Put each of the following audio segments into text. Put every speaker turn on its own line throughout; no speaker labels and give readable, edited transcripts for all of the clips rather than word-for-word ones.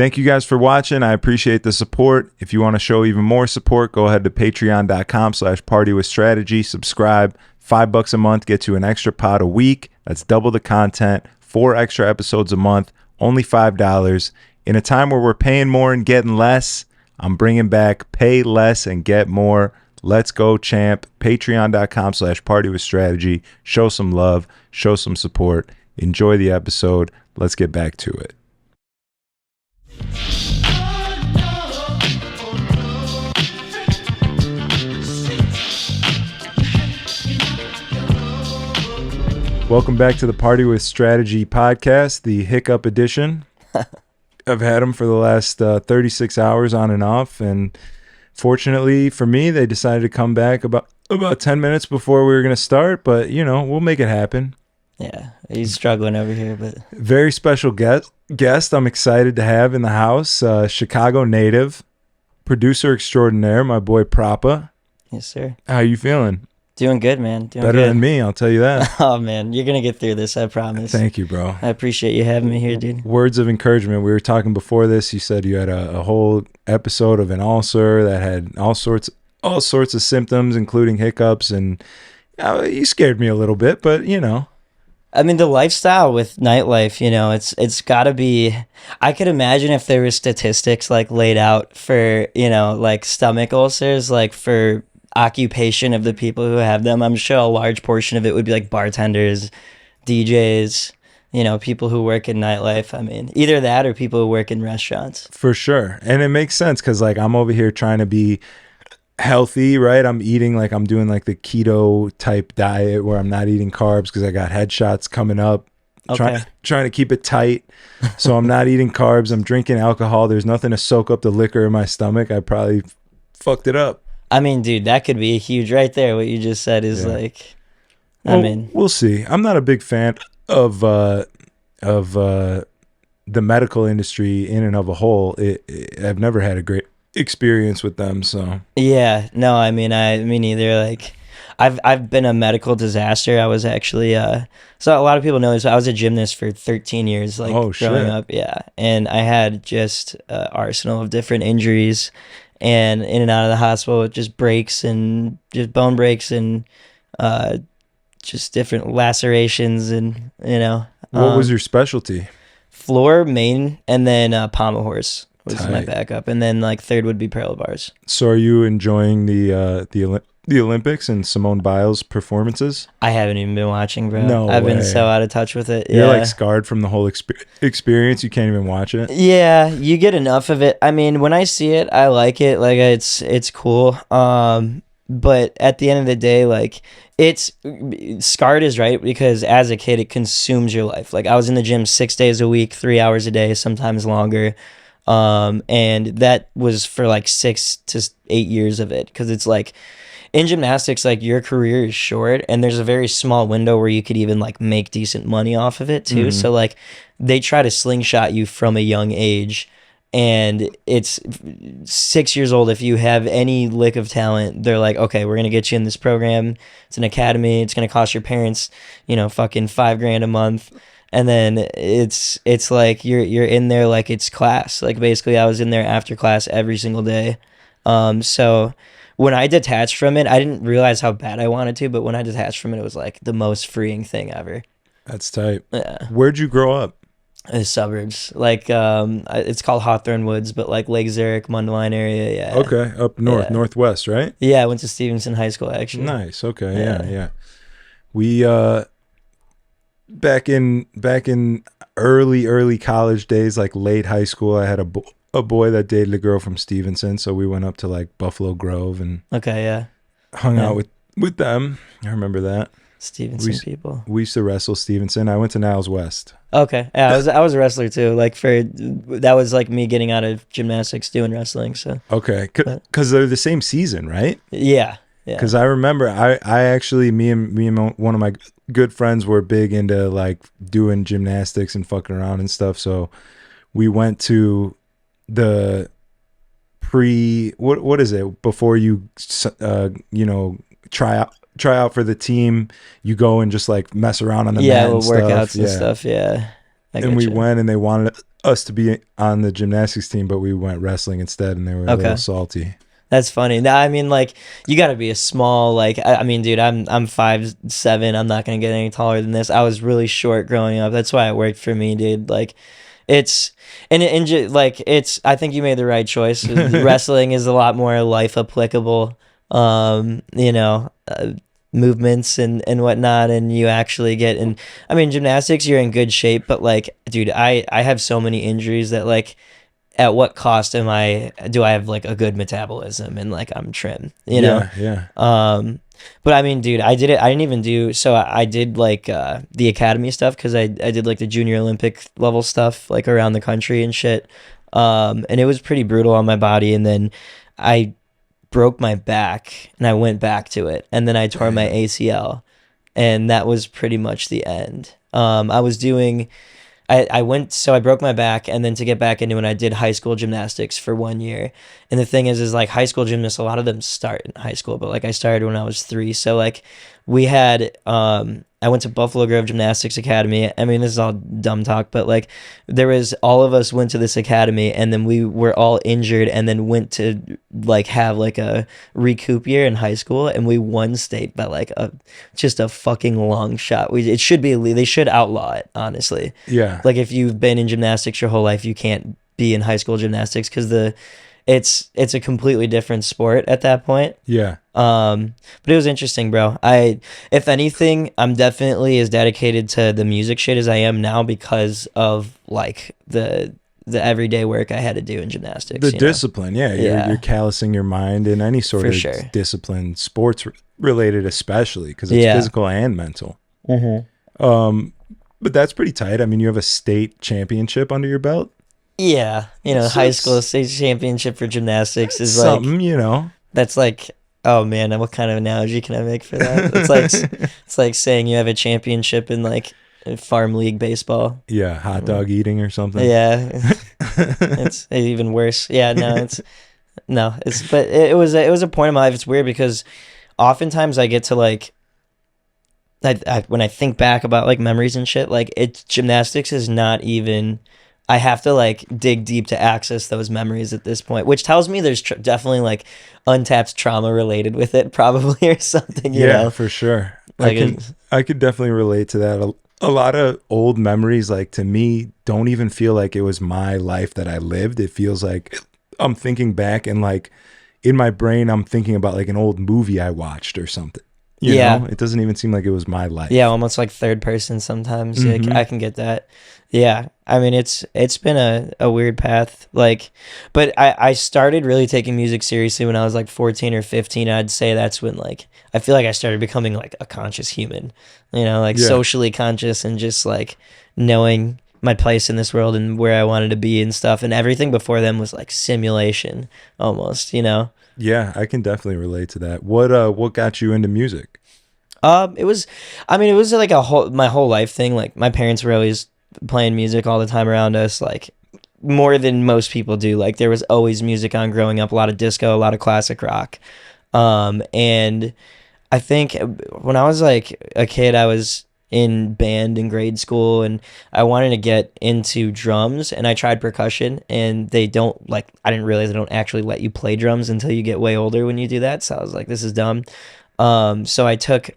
Thank you guys for watching. I appreciate the support. If you want to show even more support, go ahead to patreon.com/partywithstrategy. Subscribe. $5 a month gets you an extra pod a week. That's double the content. 4 extra episodes a month. Only $5. In a time where we're paying more and getting less, I'm bringing back pay less and get more. Let's go, champ. Patreon.com/partywithstrategy. Show some love. Show some support. Enjoy the episode. Let's get back to it. Welcome back to the Party with Strategy podcast, the hiccup edition. I've had them for the last 36 hours on and off, and fortunately for me, they decided to come back about 10 minutes before we were going to start, but, you know, we'll make it happen.
Yeah, he's struggling over here, but...
Very special guest I'm excited to have in the house, Chicago native, producer extraordinaire, my boy PROPPA.
Yes, sir.
How you feeling?
Doing good, man. Doing
Better
good.
than me, I'll tell you that.
Oh, man, you're going to get through this, I promise.
Thank you, bro.
I appreciate you having me here, dude.
Words of encouragement. We were talking before this. You said you had a whole episode of an ulcer that had all sorts of symptoms, including hiccups, and you scared me a little bit, but, you know.
I mean, the lifestyle with nightlife, you know, it's got to be... I could imagine if there were statistics, like, laid out for, you know, like, stomach ulcers, like, for occupation of the people who have them. I'm sure a large portion of it would be, like, bartenders, DJs, you know, people who work in nightlife. I mean, either that or people who work in restaurants.
For sure. And it makes sense because, like, I'm over here trying to be healthy, right? I'm eating, like, I'm doing, like, the keto type diet where I'm not eating carbs because I got headshots coming up.
Okay.
Trying to keep it tight. So I'm not eating carbs. I'm drinking alcohol. There's nothing to soak up the liquor in my stomach. I probably fucked it up.
I mean, dude, that could be huge right there. What you just said is like,
well,
I mean,
we'll see. I'm not a big fan of the medical industry in and of a whole. I've never had a great experience with them. So
yeah, no, I mean, me neither. Like, I've been a medical disaster. I was actually so a lot of people know this. I was a gymnast for 13 years, like growing up. Yeah, and I had just arsenal of different injuries. And in and out of the hospital, it just breaks and just bone breaks and just different lacerations and, you know.
What was your specialty?
Floor, main, and then pommel horse was
Tight.
my backup. And then, like, third would be parallel bars.
So are you enjoying the Olympics and Simone Biles' performances?
I haven't even been watching, bro.
No
I've
way.
been so out of touch with it.
You're like scarred from the whole experience. You can't even watch it.
Yeah, you get enough of it. I mean, when I see it, I like it. Like, it's cool. But at the end of the day, like, it's scarred is right because as a kid, it consumes your life. Like, I was in the gym 6 days a week, 3 hours a day, sometimes longer. And that was for like 6 to 8 years of it. Cause it's like in gymnastics, like your career is short and there's a very small window where you could even like make decent money off of it too. Mm-hmm. So like they try to slingshot you from a young age. And it's 6 years old. If you have any lick of talent, they're like, okay, we're going to get you in this program. It's an academy. It's going to cost your parents, you know, fucking $5,000 a month. And then it's like you're in there like it's class. Like basically I was in there after class every single day. So when I detached from it, I didn't realize how bad I wanted to, but when I detached from it, it was like the most freeing thing ever.
That's tight.
Yeah.
Where'd you grow up?
The suburbs, like it's called Hawthorne Woods, but like Lake Zurich, Mundelein area. Yeah.
Okay, up north, northwest, right?
Yeah, I went to Stevenson High School actually.
Nice. Okay. Yeah. We back in early college days, like late high school, I had a boy that dated a girl from Stevenson, so we went up to like Buffalo Grove and hung out with them. I remember that.
Stevenson people.
We used to wrestle Stevenson. I went to Niles West.
Okay, yeah, I was a wrestler too. Like that was like me getting out of gymnastics, doing wrestling. So
okay, because they're the same season, right?
Yeah.
Because I remember, I actually me and one of my good friends were big into like doing gymnastics and fucking around and stuff. So we went to the what is it before you try out for the team, you go and just like mess around on the mat and
workouts
stuff.
and stuff. Yeah.
And we went and they wanted us to be on the gymnastics team, but we went wrestling instead, and they were a little
Okay.
salty.
That's funny. No, I mean, like, you got to be a small, like, I mean, dude, I'm 5'7". I'm not gonna get any taller than this. I was really short growing up. That's why it worked for me, dude. Like, it's like it's. I think you made the right choice. Wrestling is a lot more life applicable. You know, movements and whatnot, and you actually get in. I mean, gymnastics, you're in good shape, but like, dude, I have so many injuries that like at what cost do I have like a good metabolism and like I'm trim, you know?
Yeah, yeah.
But I mean, dude, I didn't even do, so I did like the academy stuff because I did like the junior Olympic level stuff like around the country and shit. And it was pretty brutal on my body. And then I broke my back and I went back to it. And then I tore my ACL. And that was pretty much the end. I was doing I went, so I broke my back, and then to get back into it, I did high school gymnastics for 1 year. And the thing is like high school gymnasts, a lot of them start in high school, but like I started when I was 3. So like we had, I went to Buffalo Grove Gymnastics Academy. I mean, this is all dumb talk, but like there was, all of us went to this academy, and then we were all injured, and then went to like have like a recoup year in high school, and we won state by like just a fucking long shot. It should be, they should outlaw it, honestly.
Yeah.
Like if you've been in gymnastics your whole life, you can't be in high school gymnastics because it's a completely different sport at that point.
Yeah.
But it was interesting, bro. If anything, I'm definitely as dedicated to the music shit as I am now because of like the everyday work I had to do in gymnastics.
The discipline, yeah. You're callousing your mind in any sort of discipline, sports related especially, because it's physical and mental. But that's pretty tight. I mean, you have a state championship under your belt.
Yeah, you know, high school state championship for gymnastics is
something,
like,
you know.
That's like, oh man, what kind of analogy can I make for that? It's like saying you have a championship in like farm league baseball.
Yeah, hot dog eating or something.
Yeah, it's even worse. Yeah, but it was a point in my life. It's weird because oftentimes I get to like, when I think back about like memories and shit, like gymnastics is not even. I have to like dig deep to access those memories at this point, which tells me there's definitely like untapped trauma related with it, probably, or something. You know?
For sure. Like I could definitely relate to that. A lot of old memories, like to me, don't even feel like it was my life that I lived. It feels like I'm thinking back, and like in my brain, I'm thinking about like an old movie I watched or something. You know? It doesn't even seem like it was my life.
Yeah, almost like third person sometimes. Like, I can get that. Yeah, I mean, it's been a weird path. Like, but I started really taking music seriously when I was like 14 or 15. I'd say that's when like I feel like I started becoming like a conscious human. You know, like socially conscious and just like knowing my place in this world and where I wanted to be and stuff. And everything before them was like simulation almost. You know.
Yeah, I can definitely relate to that. What got you into music?
It was like my whole life thing. Like my parents were always playing music all the time around us, like more than most people do. Like there was always music on growing up, a lot of disco, a lot of classic rock. And I think when I was like a kid, I was in band in grade school, and I wanted to get into drums, and I tried percussion, and I didn't realize they don't actually let you play drums until you get way older when you do that. So I was like, this is dumb. So I took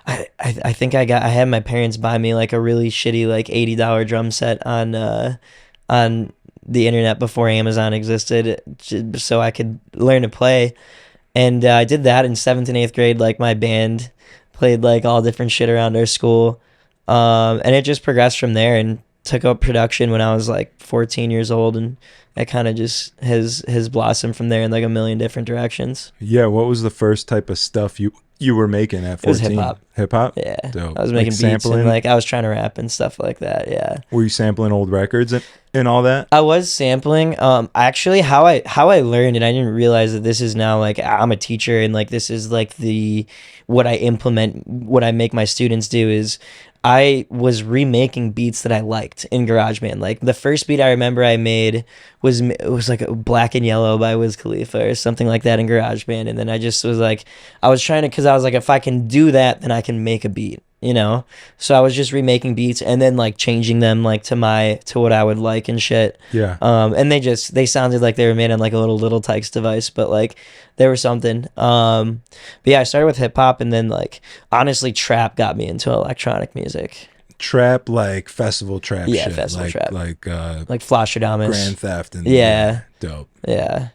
I think I had my parents buy me like a really shitty like $80 drum set on the internet before Amazon existed, so I could learn to play. And I did that in 7th and 8th grade. Like my band played like all different shit around our school. And it just progressed from there and took up production when I was like 14 years old, and it kind of just has blossomed from there in like a million different directions.
Yeah, what was the first type of stuff you were making at 14? It was
hip-hop.
Hip-hop?
Yeah.
Dope.
I was making beats and like I was trying to rap and stuff like that, yeah.
Were you sampling old records and all that?
I was sampling. Actually how I learned, and I didn't realize that this is now like I'm a teacher, and like this is like what I make my students do is I was remaking beats that I liked in GarageBand. Like the first beat I remember I made was like Black and Yellow by Wiz Khalifa or something like that in GarageBand. And then I just was like, I was trying to, cause I was like, if I can do that, then I can make a beat. you know. So I was just remaking beats and then like changing them like to what I would like and shit.
Yeah.
And they sounded like they were made on like a little Tykes device, but like they were something. But yeah, I started with hip hop, and then like honestly, trap got me into electronic music.
Trap, like festival trap
Yeah,
shit.
festival
like,
trap.
Like
Flosstradamus.
Grand Theft and
Yeah.
dope.
Yeah.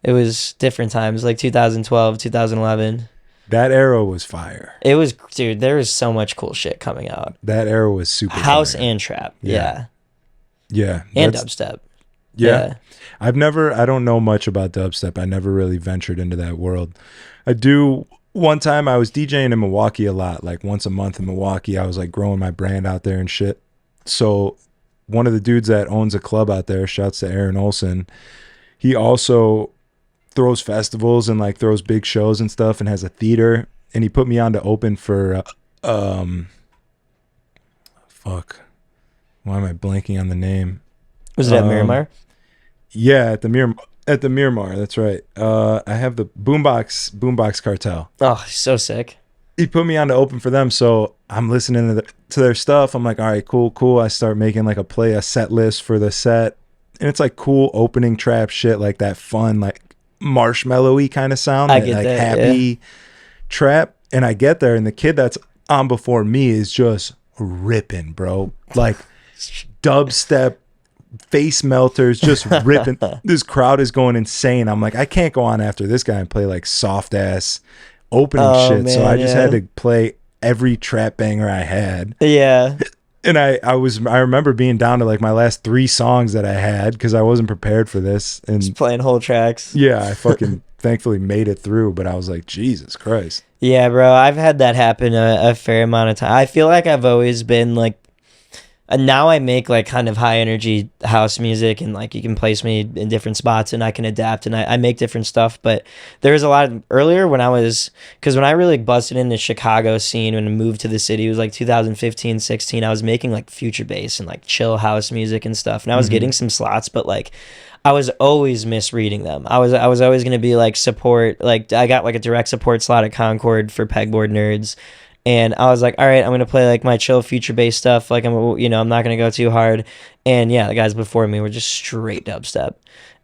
It was different times, like 2012, 2011.
That era was fire.
It was, dude, there was so much cool shit coming out.
That era was super
House
fire.
and trap. Yeah.
Yeah.
And dubstep.
Yeah. I don't know much about dubstep. I never really ventured into that world. One time I was DJing in Milwaukee a lot, like once a month in Milwaukee. I was like growing my brand out there and shit. So one of the dudes that owns a club out there, shouts to Aaron Olson, he also throws festivals and like throws big shows and stuff and has a theater. And he put me on to open for, fuck. Why am I blanking on the name?
Was it at Miramar?
Yeah, at the Miramar. That's right. I have the Boombox Cartel.
Oh, so sick.
He put me on to open for them, so I'm listening to their stuff. I'm like, all right, cool. I start making like a set list for the set, and it's like cool opening trap shit, like that fun, like marshmallowy kind of sound,
I get that,
happy trap. And I get there, and the kid that's on before me is just ripping, bro, like dubstep. Face melters, just ripping. This crowd is going insane. I'm like, I can't go on after this guy and play like soft ass opening shit.
Man,
so I just had to play every trap banger I had.
Yeah.
And I remember being down to like my last 3 songs that I had because I wasn't prepared for this. And
just playing whole tracks.
Yeah, I fucking thankfully made it through, but I was like, Jesus Christ.
Yeah, bro. I've had that happen a fair amount of time. I feel like I've always been like, and now I make like kind of high energy house music, and like you can place me in different spots and I can adapt, and I make different stuff. But there was a lot earlier when when I really busted in the Chicago scene and moved to the city, it was like 2015, 16. I was making like future bass and like chill house music and stuff. And I was getting some slots, but like I was always misreading them. I was always going to be like support. Like I got like a direct support slot at Concord for Pegboard Nerds. And I was like, all right, I'm going to play like my chill future bass stuff. Like I'm not going to go too hard. And yeah, the guys before me were just straight dubstep.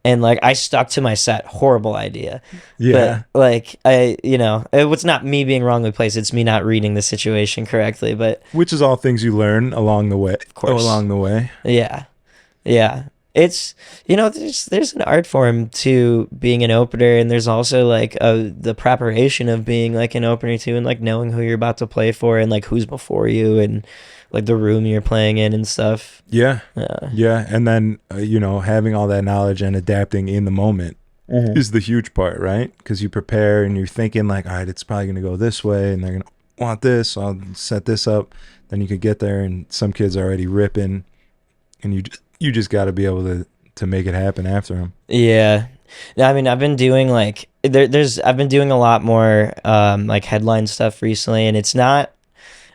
And like I stuck to my set. Horrible idea.
Yeah.
But like it's not me being wrongly placed. It's me not reading the situation correctly. But
which is all things you learn along the way.
Of course.
Along the way.
Yeah. Yeah. It's there's an art form to being an opener, and there's also like the preparation of being like an opener too, and like knowing who you're about to play for and like who's before you and like the room you're playing in and stuff.
Yeah. And then having all that knowledge and adapting in the moment is the huge part, right? Because you prepare and you're thinking like, all right, it's probably gonna go this way and they're gonna want this, so I'll set this up. Then you could get there and some kid's already ripping, and you just got to be able to make it happen after him.
Yeah. I mean, I've been doing like I've been doing a lot more like headline stuff recently, and it's not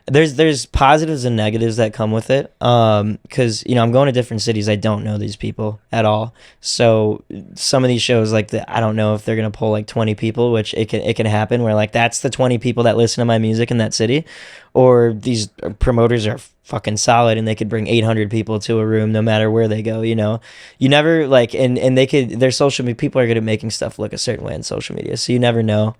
there's positives and negatives that come with it. Because I'm going to different cities. I don't know these people at all. So some of these shows like I don't know if they're gonna pull like 20 people, which it can happen where like that's the 20 people that listen to my music in that city, or these promoters are fucking solid and they could bring 800 people to a room no matter where they go. You never like and they could their social media people are good at making stuff look a certain way on social media, so you never know.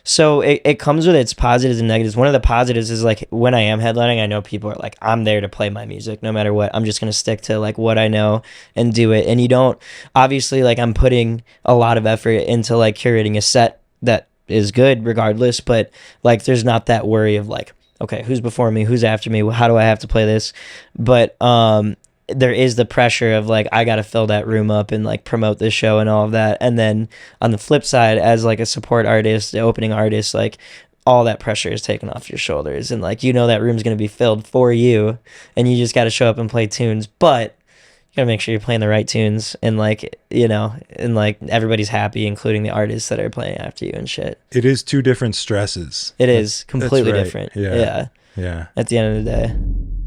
So it comes with its positives and negatives. One of the positives is like when I am headlining, I know people are like, I'm there to play my music no matter what. I'm just going to stick to like what I know and do it. And you don't, obviously, like I'm putting a lot of effort into like curating a set that is good regardless, but like there's not that worry of like, okay, who's before me, who's after me, how do I have to play this? But there is the pressure of like I gotta fill that room up and like promote this show and all of that. And then on the flip side, as like a support artist, the opening artist, like all that pressure is taken off your shoulders, and like that room's gonna be filled for you, and you just gotta show up and play tunes. But you gotta make sure you're playing the right tunes, and like and like everybody's happy, including the artists that are playing after you and shit.
It is 2 different stresses.
It is completely
right.
different.
Yeah.
At the end of the day.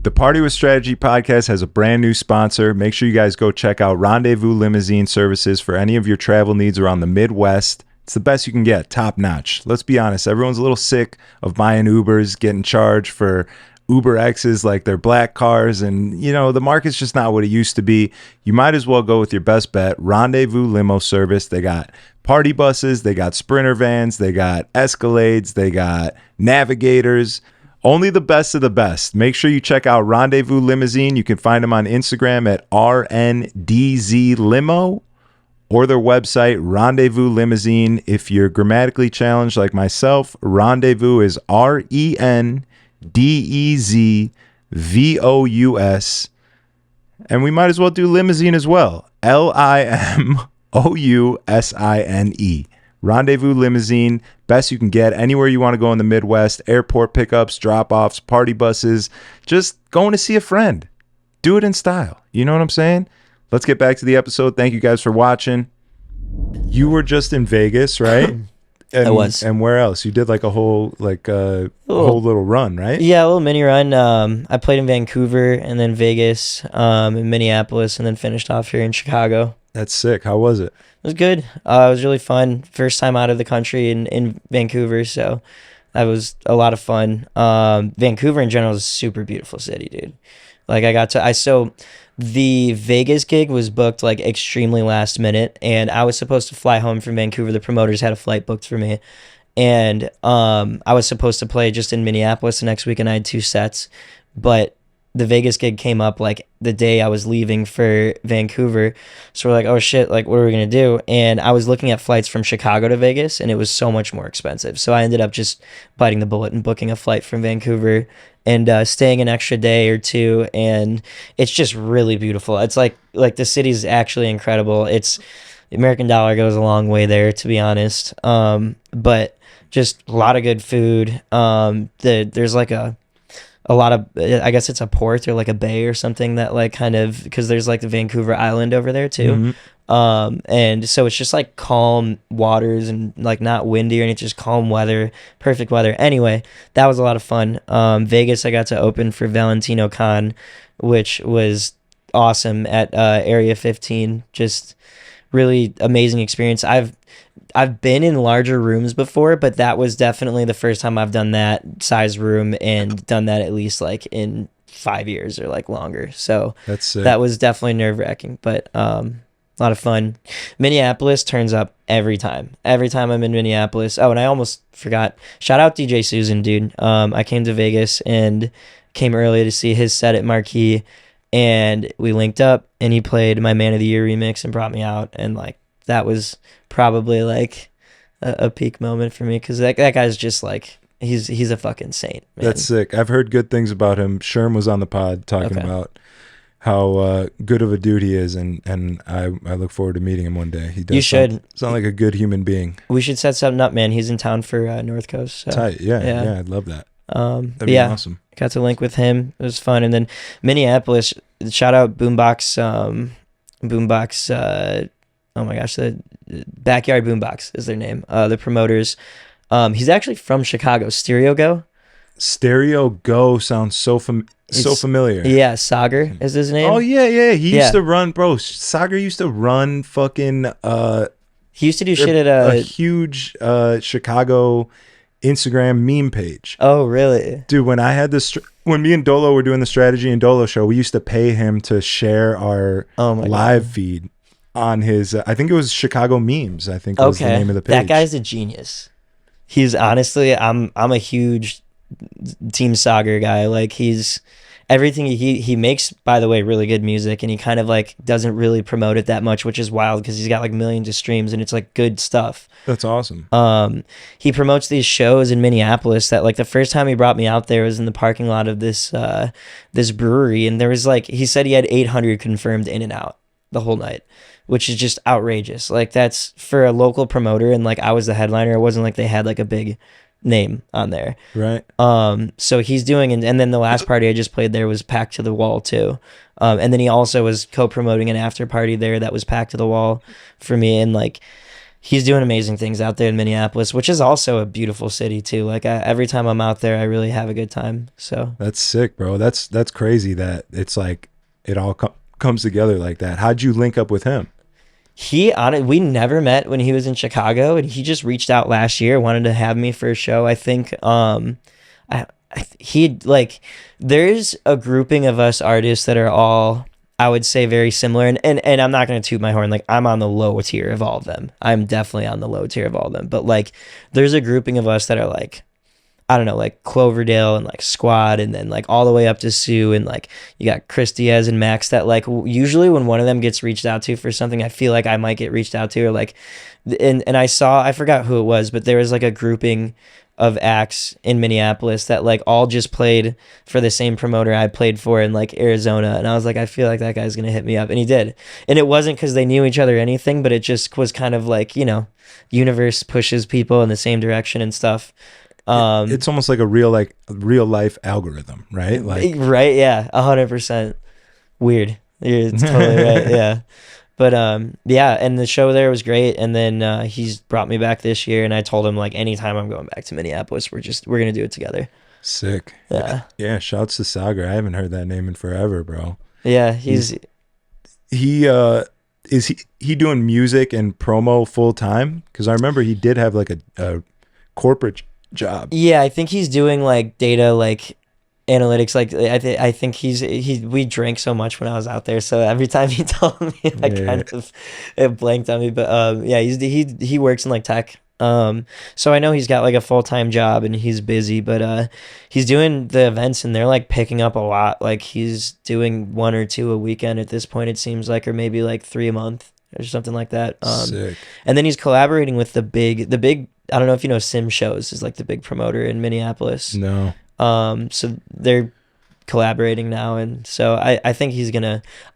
The Party with Strategy podcast has a brand new sponsor. Make sure you guys go check out Rendezvous Limousine Services for any of your travel needs around the Midwest. It's the best you can get, top notch. Let's be honest, everyone's a little sick of buying Ubers, getting charged for Uber X's like they're black cars, and the market's just not what it used to be. You might as well go with your best bet, Rendezvous Limo Service. They got party buses, they got Sprinter vans, they got Escalades, they got Navigators. Only the best of the best. Make sure you check out Rendezvous Limousine. You can find them on Instagram at RNDZ Limo or their website, Rendezvous Limousine. If you're grammatically challenged like myself, rendezvous is RENDEZVOUS. And we might as well do limousine as well. LIMOUSINE. Rendezvous Limousine, best you can get anywhere you want to go in the Midwest. Airport pickups, drop-offs, party buses, just going to see a friend. Do it in style. You know what I'm saying? Let's get back to the episode. Thank you guys for watching. You were just in Vegas, right?
I was.
And where else? You did like a whole whole little run, right?
Yeah, a little mini run. I played in Vancouver and then Vegas, in Minneapolis, and then finished off here in Chicago.
That's sick. How was it?
It was good. It was really fun. First time out of the country in Vancouver, so that was a lot of fun. Vancouver in general is a super beautiful city, dude. Like so the Vegas gig was booked like extremely last minute, and I was supposed to fly home from Vancouver. The promoters had a flight booked for me, and I was supposed to play just in Minneapolis the next week, and I had 2 sets, but the Vegas gig came up like the day I was leaving for Vancouver. So we're like, oh shit, like what are we going to do? And I was looking at flights from Chicago to Vegas, and it was so much more expensive. So I ended up just biting the bullet and booking a flight from Vancouver and staying an extra day or 2. And it's just really beautiful. It's like the city's actually incredible. The American dollar goes a long way there, to be honest. But just a lot of good food. There's like a lot of, I guess it's a port or like a bay or something that like kind of, because there's like the Vancouver Island over there too. Mm-hmm. And so it's just like calm waters and like not windy or anything, just calm weather, perfect weather. Anyway, that was a lot of fun. Vegas, I got to open for Valentino Khan, which was awesome at Area 15. Just really amazing experience. I've been in larger rooms before, but that was definitely the first time I've done that size room and done that at least like in 5 years or like longer. So
that's sick.
That was definitely nerve-wracking, but a lot of fun. Minneapolis turns up every time. Every time I'm in Minneapolis. Oh, and I almost forgot. Shout out DJ Susan, dude. I came to Vegas and came early to see his set at Marquee, and we linked up, and he played my Man of the Year remix and brought me out, and like that was probably like a peak moment for me, because that guy's just like he's a fucking saint, man.
That's sick. I've heard good things about him. Sherm was on the pod talking about how good of a dude he is, and I look forward to meeting him one day. He does.
You should
sound like a good human being.
We should set something up, man. He's in town for North Coast. So.
Tight. Yeah, I'd love that. That'd be
yeah,
awesome.
Got to link with him. It was fun. And then Minneapolis, shout out Boombox. Oh my gosh, the Backyard Boombox is their name. The promoters. He's actually from Chicago. Stereo Go.
Stereo Go sounds so familiar.
Yeah, Sagar is his name.
Oh yeah. He used to run, bro. Sagar used to run fucking.
He used to do shit at
a huge Chicago Instagram meme page.
Oh really?
Dude, when I had this, when me and Dolo were doing the Strategy and Dolo show, we used to pay him to share our live feed on his. I think it was Chicago Memes. I think was the name of the page.
That guy's a genius. He's honestly, I'm a huge Team Sagar guy. Like he's everything he makes, by the way, really good music, and he kind of like doesn't really promote it that much, which is wild because he's got like millions of streams and it's like good stuff.
That's awesome.
He promotes these shows in Minneapolis that like the first time he brought me out there was in the parking lot of this brewery, and there was like, he said he had 800 confirmed in and out the whole night, which is just outrageous. Like that's for a local promoter, and like I was the headliner. It wasn't like they had like a big name on there,
right?
So he's doing, and then the last party I just played there was packed to the wall too, and then he also was co-promoting an after party there that was packed to the wall for me, and like he's doing amazing things out there in Minneapolis, which is also a beautiful city too. Like every time I'm out there, I really have a good time. So
that's sick, bro. That's crazy that it's like it all comes together like that. How'd you link up with him?
We never met when he was in Chicago, and he just reached out last year, wanted to have me for a show. I think he like there's a grouping of us artists that are all, I would say, very similar, and I'm not gonna toot my horn, like I'm on the low tier of all of them. I'm definitely on the low tier of all of them, but like there's a grouping of us that are like, I don't know, like Cloverdale and like Squad, and then like all the way up to Sue, and like you got Chris Diaz and Max, that like usually when one of them gets reached out to for something, I feel like I might get reached out to, or like, and I forgot who it was, but there was like a grouping of acts in Minneapolis that like all just played for the same promoter I played for in like Arizona, and I was like, I feel like that guy's gonna hit me up, and he did, and it wasn't because they knew each other or anything, but it just was kind of like, universe pushes people in the same direction and stuff.
It's almost like a real life algorithm, right? Like,
Right, yeah, 100%. Weird. It's totally right, yeah. But yeah, and the show there was great, and then he's brought me back this year, and I told him like anytime I'm going back to Minneapolis, we're gonna do it together.
sick.
Yeah,
Yeah. Shouts to Sagar. I haven't heard that name in forever, bro.
yeah.
He is he doing music and promo full time? Because I remember he did have like a corporate job.
Yeah, I think he's doing like data, like analytics. Like I think we drank so much when I was out there, so every time he told me, I
Yeah,
kind of it blanked on me. But yeah, he works in like tech. So I know he's got like a full-time job and he's busy, but he's doing the events and they're like picking up a lot. Like he's doing one or two a weekend at this point, it seems like, or maybe like three a month or something like that.
sick.
And then he's collaborating with the big, I don't know if you know, Sim Shows is like the big promoter in Minneapolis.
No.
So they're collaborating now, and so I think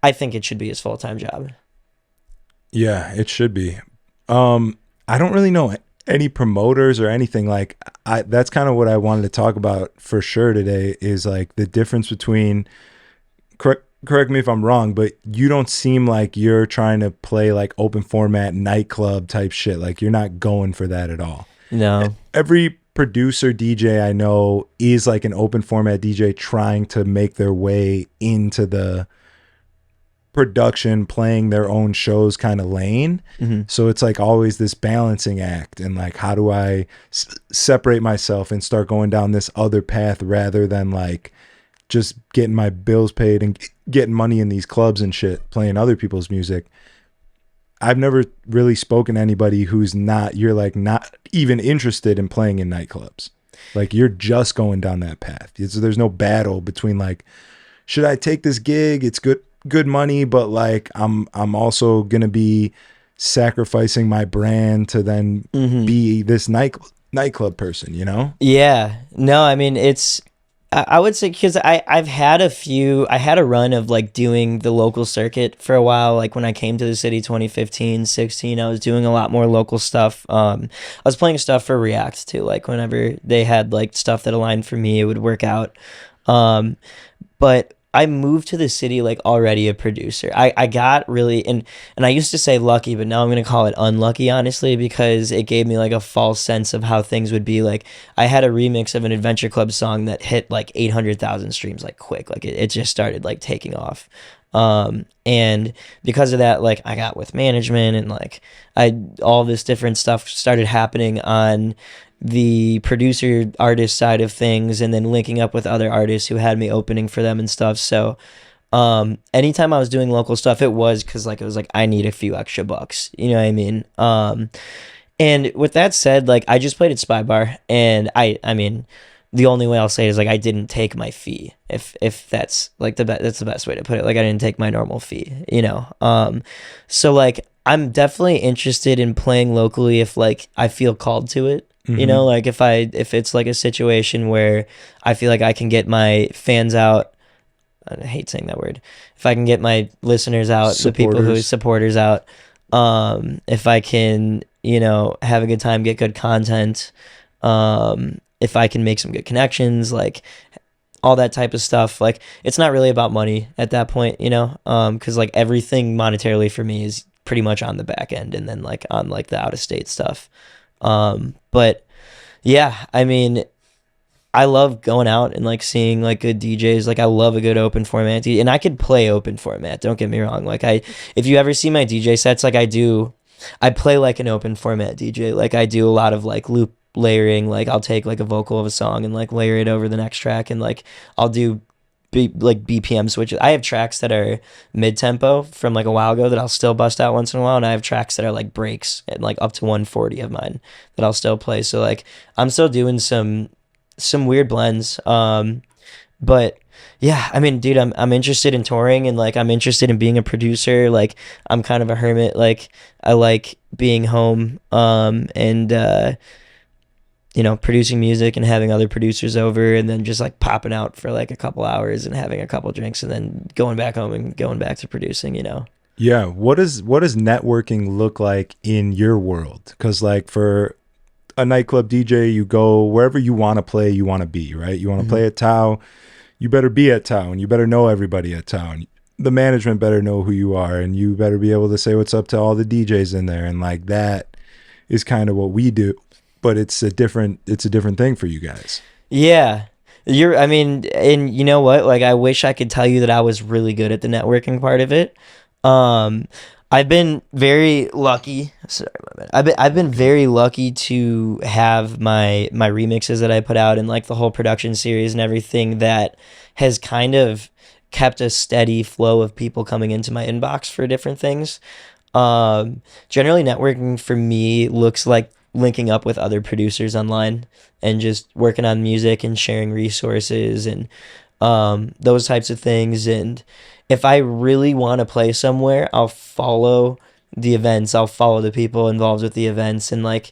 I think it should be his full-time job.
Yeah, it should be. I don't really know any promoters or anything. Like, that's kind of what I wanted to talk about for sure today, is like the difference between, correct me if I'm wrong, but you don't seem like you're trying to play like open format nightclub type shit. Like, you're not going for that at all.
No.
Every producer DJ I know is like an open format DJ trying to make their way into the production, playing their own shows kind of lane.
Hmm.
So it's like always this balancing act, and like, how do I separate myself and start going down this other path rather than like just getting my bills paid and getting money in these clubs and shit, playing other people's music. I've never really spoken to anybody who's not, you're like not even interested in playing in nightclubs. Like, you're just going down that path. There's no battle between like, should I take this gig? It's good money, but like I'm also gonna be sacrificing my brand to then be this nightclub person, you know?
Yeah. No, I mean, I would say, because I had a run of like doing the local circuit for a while. Like when I came to the city 2015, 16, I was doing a lot more local stuff. I was playing stuff for React too. Like whenever they had like stuff that aligned for me, it would work out. But I moved to the city like already a producer. I got really, and I used to say lucky, but now I'm gonna call it unlucky, honestly, because it gave me like a false sense of how things would be. Like I had a remix of an Adventure Club song that hit like 800,000 streams like quick. Like it just started like taking off. And because of that, like I got with management, and like all this different stuff started happening on the producer artist side of things, and then linking up with other artists who had me opening for them and stuff. So anytime I was doing local stuff, it was because like it was like I need a few extra bucks, you know what I mean? And with that said, like I just played at Spy Bar, and I mean, the only way I'll say it is like I didn't take my fee, if that's like that's the best way to put it. Like I didn't take my normal fee, you know. So like I'm definitely interested in playing locally if like I feel called to it. You know, like if it's like a situation where I feel like I can get my fans out, I hate saying that word. If I can get my listeners out, the people who supporters out, if I can, you know, have a good time, get good content, if I can make some good connections, like all that type of stuff. Like it's not really about money at that point, you know, because like everything monetarily for me is pretty much on the back end, and then like on like the out of state stuff. But yeah, I mean, I love going out and like seeing like good DJs. Like I love a good open format and I could play open format. Don't get me wrong. Like if you ever see my DJ sets, like I play like an open format DJ. Like I do a lot of like loop layering. Like I'll take like a vocal of a song and like layer it over the next track, and like I'll do like BPM switches. I have tracks that are mid tempo from like a while ago that I'll still bust out once in a while, and I have tracks that are like breaks and like up to 140 of mine that I'll still play. So like I'm still doing some weird blends. But yeah, I mean, dude, I'm interested in touring, and like I'm interested in being a producer. Like I'm kind of a hermit. Like I like being home, and producing music and having other producers over, and then just like popping out for like a couple hours and having a couple drinks, and then going back home and going back to producing.
Yeah. What does networking look like in your world? Because like for a nightclub DJ, you go wherever you want to play, you want to be, right? You want to play at Tao, you better be at Tao, and you better know everybody at Tao. And the management better know who you are, and you better be able to say what's up to all the DJs in there. And like that is kind of what we do, but it's a different thing for you guys.
Yeah. I mean, and you know what? Like, I wish I could tell you that I was really good at the networking part of it. Um, I've been very lucky. Sorry, my bad. I've been very lucky to have my remixes that I put out, and like the whole production series and everything that has kind of kept a steady flow of people coming into my inbox for different things. Generally, networking for me looks like linking up with other producers online and just working on music and sharing resources and those types of things. And if I really want to play somewhere, I'll follow the events. I'll follow the people involved with the events, and like,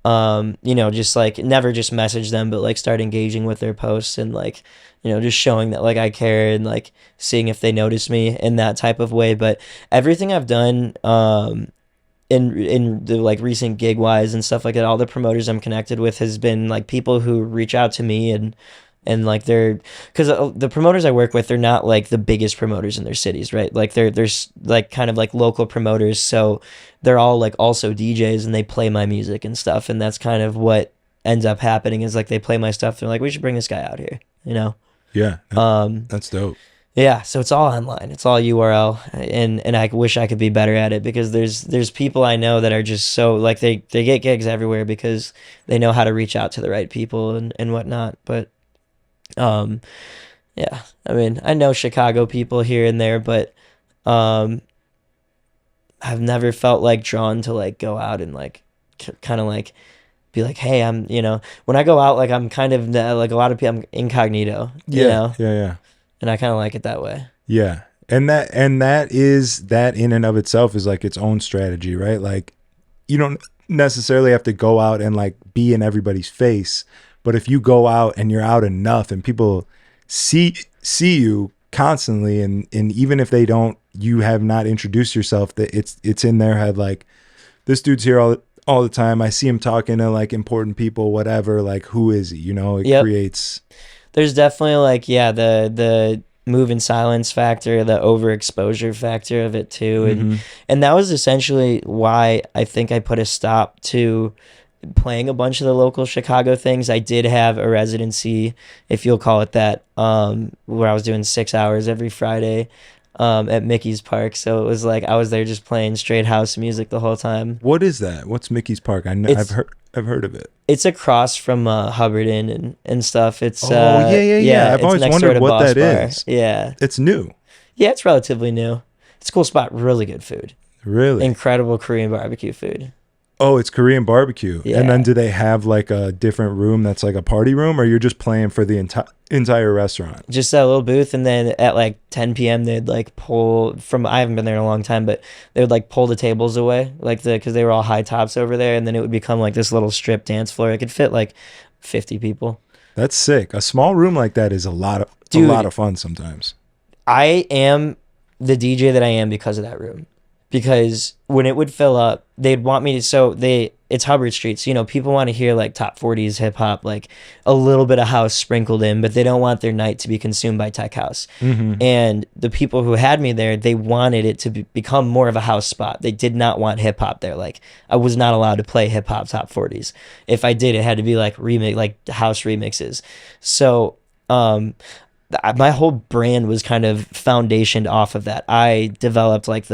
just like never just message them, but like start engaging with their posts and like, just showing that like I care and like seeing if they notice me in that type of way. But everything I've done, in the like recent gig wise and stuff like that, all the promoters I'm connected with has been like people who reach out to me, and like they're, because the promoters I work with, they're not like the biggest promoters in their cities, right? Like there's like kind of like local promoters, so they're all like also DJs, and they play my music and stuff, and that's kind of what ends up happening is like they play my stuff, they're like, we should bring this guy out here.
Yeah, that's dope.
Yeah, so it's all online. It's all URL, and I wish I could be better at it, because there's people I know that are just so like they get gigs everywhere because they know how to reach out to the right people and whatnot. But yeah, I mean, I know Chicago people here and there, but I've never felt like drawn to like go out and like kind of like be like, hey, when I go out, like I'm kind of like a lot of people, I'm incognito,
Yeah.
and I kind of like it that way.
Yeah. That in and of itself is like its own strategy, right? Like you don't necessarily have to go out and like be in everybody's face, but if you go out and you're out enough and people see you constantly, and even if they don't, you have not introduced yourself, that it's in their head like, this dude's here all the time. I see him talking to like important people, whatever, like who is he? It
Yep.
creates.
There's definitely like, yeah, the move in silence factor, the overexposure factor of it too. And that was essentially why I think I put a stop to playing a bunch of the local Chicago things. I did have a residency, if you'll call it that, where I was doing 6 hours every Friday at Mickey's Park. So it was like I was there just playing straight house music the whole time.
What is that? What's Mickey's Park? I know I've heard of it.
It's across from Hubbard Inn and stuff. It's
yeah. I've always wondered what that is.
Yeah,
it's new.
Yeah, it's relatively new. It's a cool spot. Really good food.
Really
incredible Korean barbecue food.
Oh, it's Korean barbecue.
Yeah.
And then do they have like a different room that's like a party room, or you're just playing for the entire restaurant?
Just that little booth, and then at like 10 p.m. they'd like pull from, I haven't been there in a long time, but they would like pull the tables away, like because they were all high tops over there, and then it would become like this little strip dance floor. It could fit like 50 people.
That's sick. A small room like that is a lot of fun sometimes.
I am the DJ that I am because of that room. Because when it would fill up, they'd want me to, so it's Hubbard Street. So, you know, people want to hear like top 40s hip hop, like a little bit of house sprinkled in, but they don't want their night to be consumed by tech house. And the people who had me there, they wanted it to become more of a house spot. They did not want hip hop there. Like, I was not allowed to play hip hop top 40s. If I did, it had to be like house remixes. So, my whole brand was kind of foundationed off of that. I developed like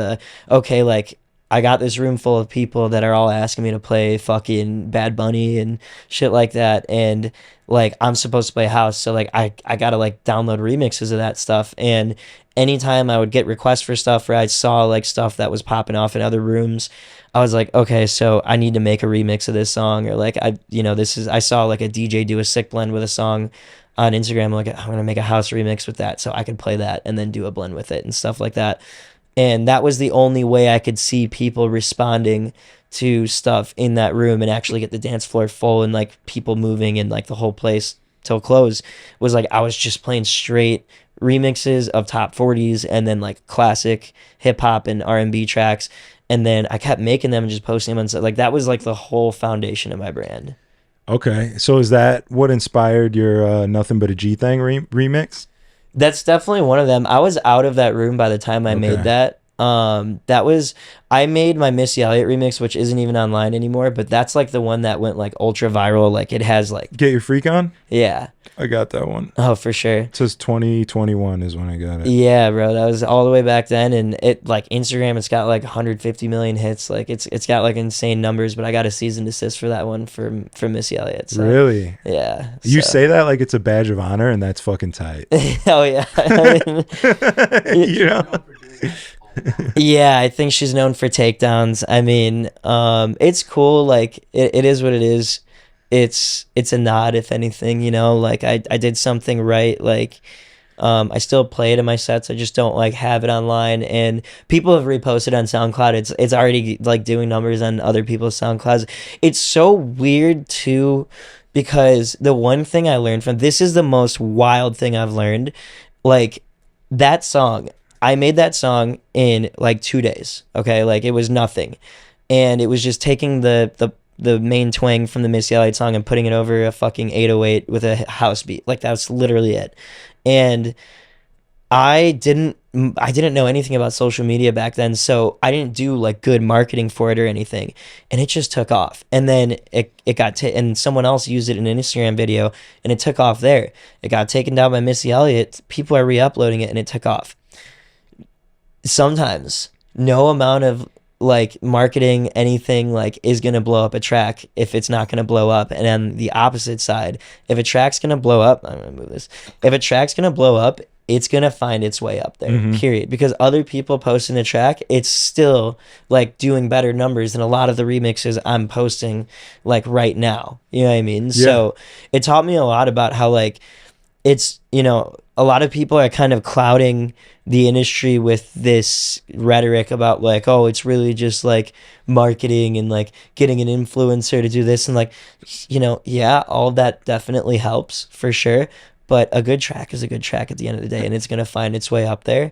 I got this room full of people that are all asking me to play fucking Bad Bunny and shit like that. And like, I'm supposed to play house. So like, I got to like download remixes of that stuff. And anytime I would get requests for stuff, or I saw like stuff that was popping off in other rooms, I was like, okay, so I need to make a remix of this song. Or like, I saw like a DJ do a sick blend with a song on Instagram. Like, I'm going to make a house remix with that so I could play that and then do a blend with it and stuff like that. And that was the only way I could see people responding to stuff in that room and actually get the dance floor full and like people moving and like the whole place till close, was like I was just playing straight remixes of top 40s and then like classic hip hop and R&B tracks. And then I kept making them and just posting them. And like that was like the whole foundation of my brand.
Okay. So is that what inspired your Nothing But a G Thing remix?
That's definitely one of them. I was out of that room by the time I made that. I made my Missy Elliott remix, which isn't even online anymore, but that's like the one that went like ultra viral. Like it has like
Get Your Freak On?
Yeah.
I got that one.
Oh, for sure.
It says 2021 is when I got it.
Yeah, bro. That was all the way back then. And it like Instagram, it's got like 150 million hits. Like it's got like insane numbers, but I got a cease and desist for that one from Missy Elliott. So,
really?
Yeah.
You say that like it's a badge of honor, and that's fucking tight.
Oh yeah.
You know?
Yeah, I think she's known for takedowns. I mean, it's cool. Like it is what it is. It's a nod, if anything, you know, like I did something right. Like, I still play it in my sets. I just don't like have it online, and people have reposted on SoundCloud. It's already like doing numbers on other people's SoundClouds. It's so weird too, because the one thing I learned from this is the most wild thing I've learned. Like that song, I made that song in like 2 days. Okay. Like it was nothing. And it was just taking the main twang from the Missy Elliott song and putting it over a fucking 808 with a house beat. Like that's literally it. And I didn't know anything about social media back then, so I didn't do like good marketing for it or anything, and it just took off. And then it got and someone else used it in an Instagram video, and it took off there. It got taken down by Missy Elliott. People are re-uploading it, and it took off. Sometimes no amount of like marketing anything like is gonna blow up a track if it's not gonna blow up. And on the opposite side, if a track's gonna blow up, I'm gonna move this. If a track's gonna blow up, it's gonna find its way up there, period. Because other people posting the track, it's still like doing better numbers than a lot of the remixes I'm posting like right now. You know what I mean? Yeah. So it taught me a lot about how like it's, you know, a lot of people are kind of clouding the industry with this rhetoric about like, oh, it's really just like marketing and like getting an influencer to do this. And like, you know, yeah, all that definitely helps for sure. But a good track is a good track at the end of the day, and it's going to find its way up there.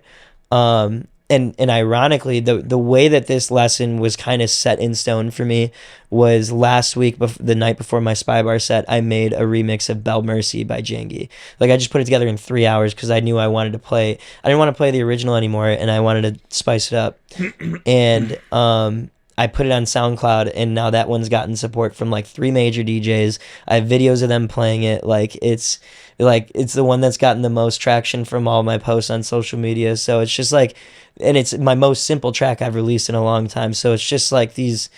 And ironically, the way that this lesson was kind of set in stone for me was last week, the night before my Spy Bar set, I made a remix of Belle Mercy by Jangy. Like, I just put it together in 3 hours because I knew I didn't want to play the original anymore, and I wanted to spice it up. And I put it on SoundCloud, and now that one's gotten support from like 3 major DJs. I have videos of them playing it. It's the one that's gotten the most traction from all my posts on social media. So it's just like, and it's my most simple track I've released in a long time. So it's just like these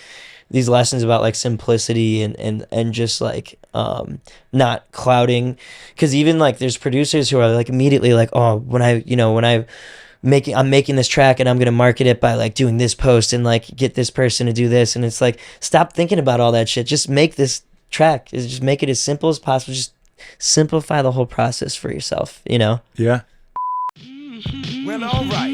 lessons about like simplicity and just like not clouding, because even like there's producers who are like immediately like, oh, I'm making this track and I'm gonna market it by like doing this post and like get this person to do this, and it's like, stop thinking about all that shit. Just make this track. Just make it as simple as possible. Just simplify the whole process for yourself, you know?
Yeah.
Well, alright.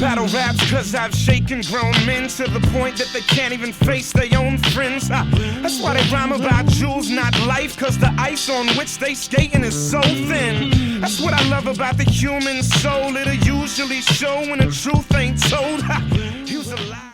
Battle raps cause I've shaken grown men to the point that they can't even face their own friends. That's why they rhyme about jewels, not life, cause the ice on which they skating is so thin. That's what I love about the human soul. It'll usually show when the truth ain't told. Use a lie.